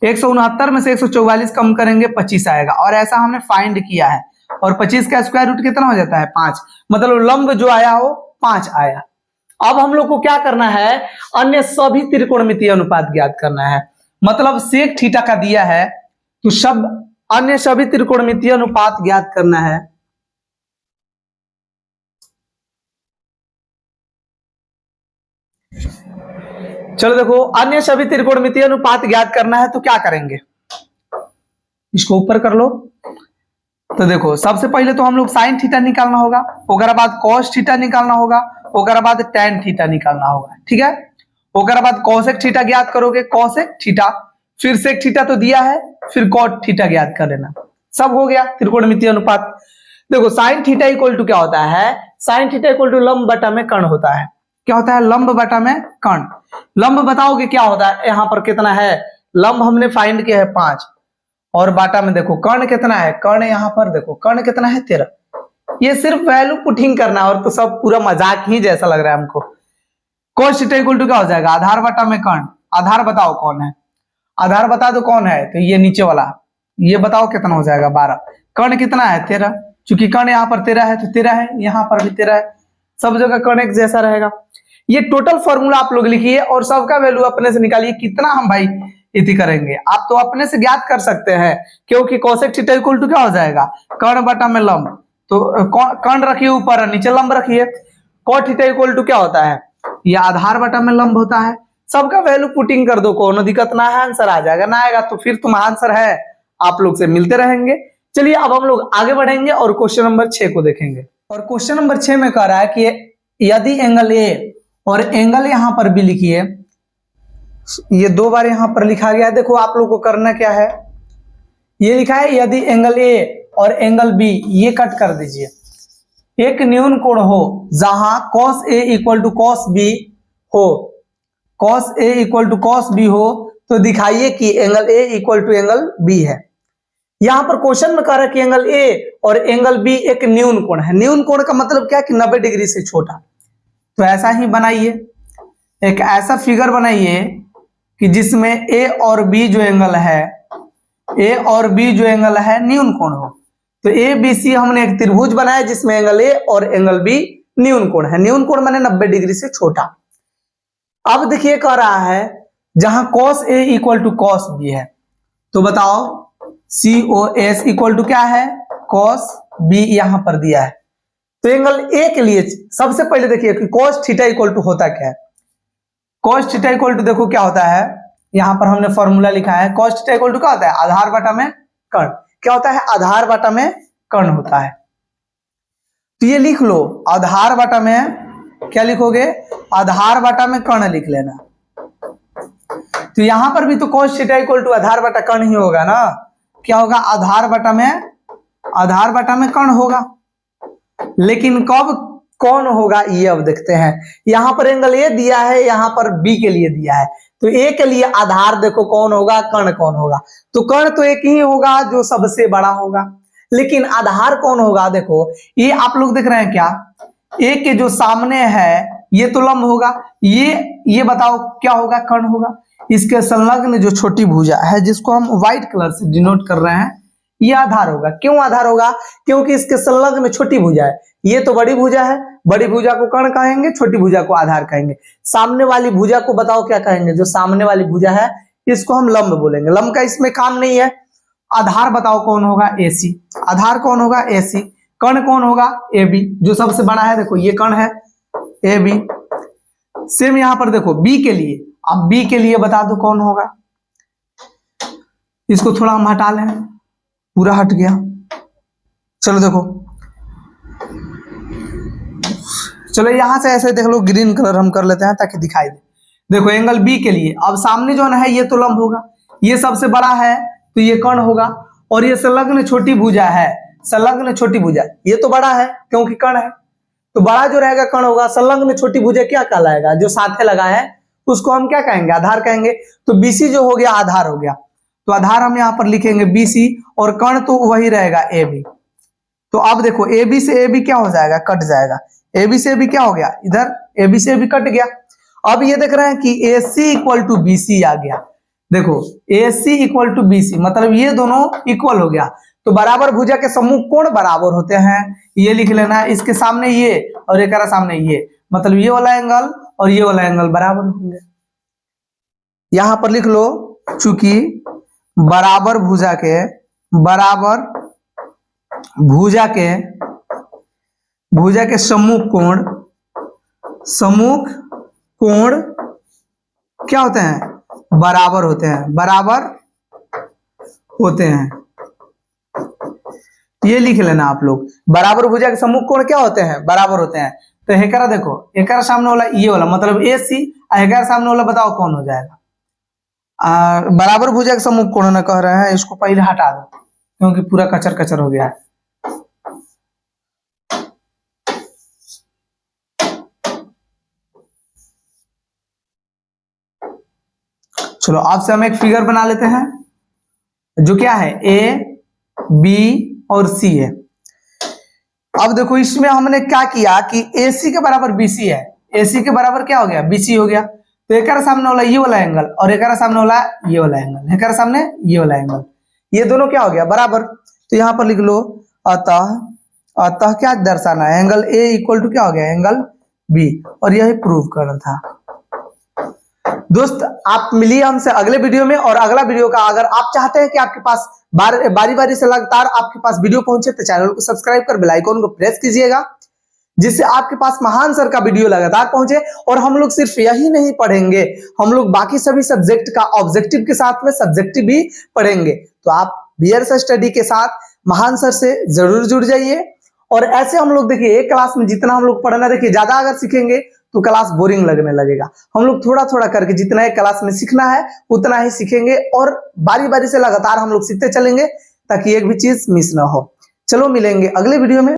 169 में से 144 कम करेंगे 25 आएगा और ऐसा हमने फाइंड किया है। और 25 का स्क्वायर रूट कितना हो जाता है 5, मतलब लंब जो आया हो 5 आया। अब हम लोग को क्या करना है, अन्य सभी त्रिकोणमितीय अनुपात ज्ञात करना है। मतलब सेक थीटा का दिया है तो अन्य सभी त्रिकोणमितीय अनुपात ज्ञात करना है। चलो देखो अन्य सभी त्रिकोणमितीय अनुपात ज्ञात करना है तो क्या करेंगे, इसको ऊपर कर लो। तो देखो सबसे पहले तो हम लोग साइन थीटा निकालना होगा, ओकर बाद कॉस थीटा निकालना होगा, ओकर बाद टैन थीटा निकालना होगा, ठीक है। ओकर बाद कॉसेक थीटा ज्ञात करोगे, कॉसेक थीटा, फिर सेक थीटा तो दिया है, फिर कॉट थीटा ज्ञात कर लेना। सब हो गया त्रिकोणमितीय अनुपात। देखो साइन थीटा इक्वल टू क्या होता है, साइन थीटा इक्वल टू लंब बटा में कर्ण होता है। क्या होता है, लंब बटा में कर्ण। लंब बताओगे क्या होता है, यहाँ पर कितना है, लंब हमने फाइंड किया है 5 और बाटा में देखो कर्ण कितना है, कर्ण यहाँ पर देखो कर्ण कितना है 13। ये सिर्फ वैल्यू पुटिंग करना है और तो सब पूरा मजाक ही जैसा लग रहा है हमको। cos थीटा इक्वल टू क्या हो जाएगा, आधार बटा में कर्ण। आधार बताओ कौन है, आधार बता दो कौन है, तो ये नीचे वाला, ये बताओ कितना हो जाएगा 12। कर्ण कितना है 13, चूंकि कर्ण यहाँ पर 13 है तो 13 है, यहाँ पर भी 13 है, सब जगह कर्ण एक जैसा रहेगा। ये टोटल फॉर्मूला आप लोग लिखिए और सबका वैल्यू अपने से निकालिए। कितना हम भाई इति करेंगे, आप तो अपने से ज्ञात कर सकते हैं, क्योंकि कोसेक थीटा इक्वल टू क्या हो जाएगा, कर्ण बटा में लंब। तो कर्ण रखिए ऊपर, नीचे लंब रखिए। कॉट थीटा इक्वल टू क्या होता है, ये आधार बटा में लंब होता है। सबका वैल्यू पुटिंग कर दो, कोनो दिक्कत ना है, आंसर आ जाएगा। ना आएगा तो फिर तुम्हारा आंसर है, आप लोग से मिलते रहेंगे। चलिए अब हम लोग आगे बढ़ेंगे और क्वेश्चन नंबर 6 को देखेंगे। और क्वेश्चन नंबर 6 में कह रहा है कि यदि एंगल ए और एंगल यहां पर भी लिखिए ये 2 बार यहाँ पर लिखा गया है। देखो आप लोग को करना क्या है, ये लिखा है यदि एंगल ए और एंगल बी ये कट कर दीजिए, एक न्यून कोण हो जहां cos A equal to cos B हो, cos A equal to cos B हो, तो दिखाइए कि angle A equal to angle B है। यहां पर क्वेश्चन में कह रहा है कि एंगल A और एंगल B एक न्यून कोण है। न्यून कोण का मतलब क्या है कि 90 डिग्री से छोटा। तो ऐसा ही बनाइए, एक ऐसा फिगर बनाइए कि जिसमें A और B जो एंगल है, A और B जो एंगल है न्यून कोण हो। तो ABC हमने एक त्रिभुज बनाया जिसमें एंगल A और एंगल B न्यून कोण है। न्यून कोण माने 90 डिग्री से छोटा। अब देखिए कह रहा है जहां cos A equal to cos B है, तो बताओ COS इक्वल टू क्या है, cos B यहां पर दिया है। तो एंगल A के लिए सबसे पहले देखिए कि cos थीटा इक्वल टू होता क्या है। cos थीटा इक्वल टू देखो क्या होता है, यहां पर हमने फॉर्मूला लिखा है। cos थीटा इक्वल टू क्या होता है, आधार बटा में कर्ण। क्या होता है, आधार बटा में कर्ण होता है। तो ये लिख लो, आधार बटा में क्या लिखोगे, आधार बटा में कर्ण लिख लेना। तो यहां पर भी तो cos थीटा इक्वल टू आधार बटा कर्ण ही होगा ना। क्या होगा, आधार बटा में कर्ण होगा। लेकिन कब कौन होगा ये अब देखते हैं। यहां पर एंगल ए दिया है, यहां पर बी के लिए दिया है। तो ए के लिए आधार देखो कौन होगा, कर्ण कौन होगा। तो कर्ण तो एक ही होगा जो सबसे बड़ा होगा, लेकिन आधार कौन होगा। देखो ये आप लोग देख रहे हैं क्या, ए के जो सामने है ये तो लंब होगा, ये बताओ क्या होगा, कर्ण होगा। इसके संलग्न जो छोटी भुजा है जिसको हम व्हाइट कलर से डिनोट कर रहे हैं, ये आधार होगा। क्यों आधार होगा, क्योंकि इसके संलग्न में छोटी भुजा है। ये तो बड़ी भुजा है, बड़ी भुजा को कर्ण कहेंगे, छोटी भुजा को आधार कहेंगे। सामने वाली भुजा को बताओ क्या कहेंगे, जो सामने वाली भुजा है इसको हम लंब बोलेंगे। लंब का इसमें काम नहीं है। आधार बताओ कौन होगा, AC। आधार कौन होगा, AC। कर्ण कौन होगा, AB, जो सबसे बड़ा है। देखो ये कर्ण है AB। सेम यहां पर देखो B के लिए, अब B के लिए बता दो कौन होगा। इसको थोड़ा हम हटा लें, पूरा हट गया। चलो देखो, चलो यहां से ऐसे देख लो, ग्रीन कलर हम कर लेते हैं ताकि दिखाई दे। देखो एंगल B के लिए अब सामने जो है ये तो लंब होगा, ये सबसे बड़ा है तो ये कर्ण होगा। और ये संलग्न छोटी भुजा है, संलग्न छोटी भुजा, ये तो बड़ा है क्योंकि कर्ण है, तो बड़ा जो रहेगा कर्ण होगा। संलग्न छोटी भुजा क्या कहलाएगा, जो साथे लगा है उसको हम क्या कहेंगे, आधार कहेंगे। तो BC जो हो गया आधार हो गया, तो आधार हम यहाँ पर लिखेंगे BC, और कर्ण तो वही रहेगा AB। तो अब देखो AB से AB क्या हो जाएगा, कट जाएगा। AB से AB क्या हो गया, इधर AB से AB कट गया। अब ये देख रहे हैं कि AC इक्वल टू BC आ गया। देखो AC इक्वल टू BC मतलब ये दोनों इक्वल हो गया। तो बराबर भुजा के सम्मुख कोण बराबर होते हैं, ये लिख लेना। इसके सामने ये और एक सामने ये, मतलब ये वाला एंगल और ये वाला एंगल बराबर होंगे। यहां पर लिख लो, चूंकि बराबर भुजा के सम्मुख कोण क्या होते हैं, बराबर होते हैं। ये लिख लेना आप लोग, बराबर भुजा के सम्मुख कोण क्या होते हैं, बराबर होते हैं। तो हेकरा देखो, हेकरा सामने वाला ये वाला मतलब AC, हेकरा सामने वाला बताओ कौन हो जाएगा। बराबर भुजा के सम्मुख कोण न कह रहे हैं, इसको पहले हटा दो क्योंकि पूरा कचर कचर हो गया है। चलो आपसे हम एक फिगर बना लेते हैं जो क्या है A, B और C है। अब देखो इसमें हमने क्या किया कि AC के बराबर BC है, AC के बराबर क्या हो गया, BC हो गया। तो एक सामने वाला ये वाला एंगल और एक सामने वाला ये वाला एंगल, एक सामने ये वाला एंगल, ये दोनों क्या हो गया, बराबर। तो यहां पर लिख लो, अतः क्या दर्शाना है, एंगल A इक्वल टू क्या हो गया, एंगल B, और यही प्रूव करना था। दोस्त आप मिलिए हमसे अगले वीडियो में, और अगला वीडियो का अगर आप चाहते हैं कि आपके पास बारी बारी से लगातार आपके पास वीडियो पहुंचे, तो चैनल को सब्सक्राइब कर बेल आइकन को प्रेस कीजिएगा, जिससे आपके पास महान सर का वीडियो लगातार पहुंचे। और हम लोग सिर्फ यही नहीं पढ़ेंगे, हम लोग बाकी सभी सब्जेक्ट का ऑब्जेक्टिव के साथ में सब्जेक्टिव भी पढ़ेंगे। तो आप बीएड स्टडी के साथ महान सर से जरूर जुड़ जाइए। और ऐसे हम लोग देखिए एक क्लास में जितना हम लोग पढ़ना, देखिए ज्यादा अगर सीखेंगे तो क्लास बोरिंग लगने लगेगा। हम लोग थोड़ा थोड़ा करके जितना ही क्लास में सीखना है उतना ही सीखेंगे और बारी बारी से लगातार हम लोग सीखते चलेंगे ताकि एक भी चीज मिस ना हो। चलो मिलेंगे अगले वीडियो में।